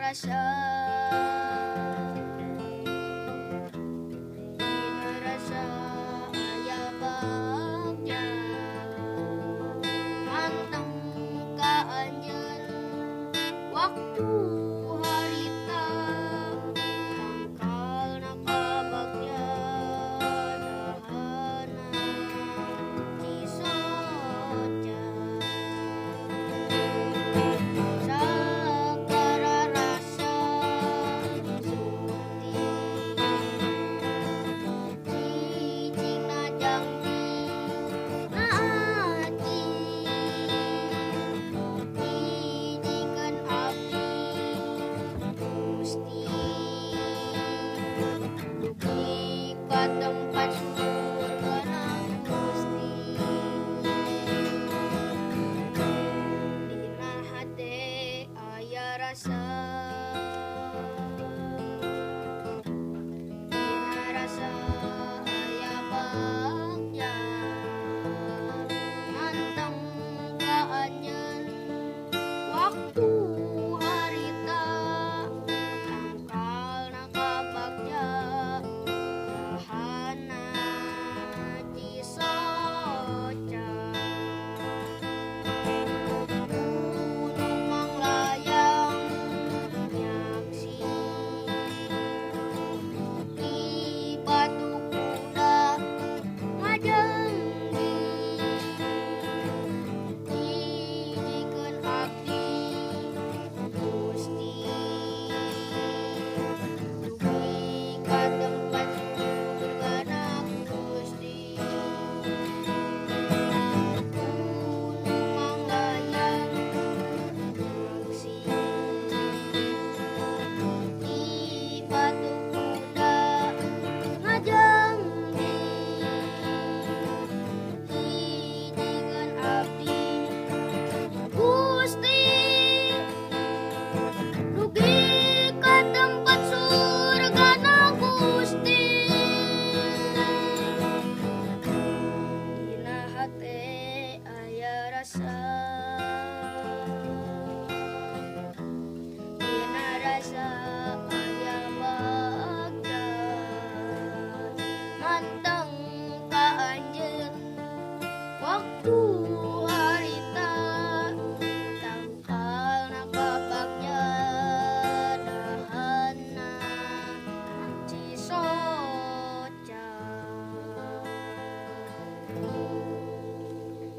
rasa dina rasa aya bagja manteng ka anjeun waktu harita mangkalna ka bagja dahana cisoja sagara rasa sumati cicingna jangki naati dijikeun abdi Gusti ka tempat surgana Gusti dina hate aya rasa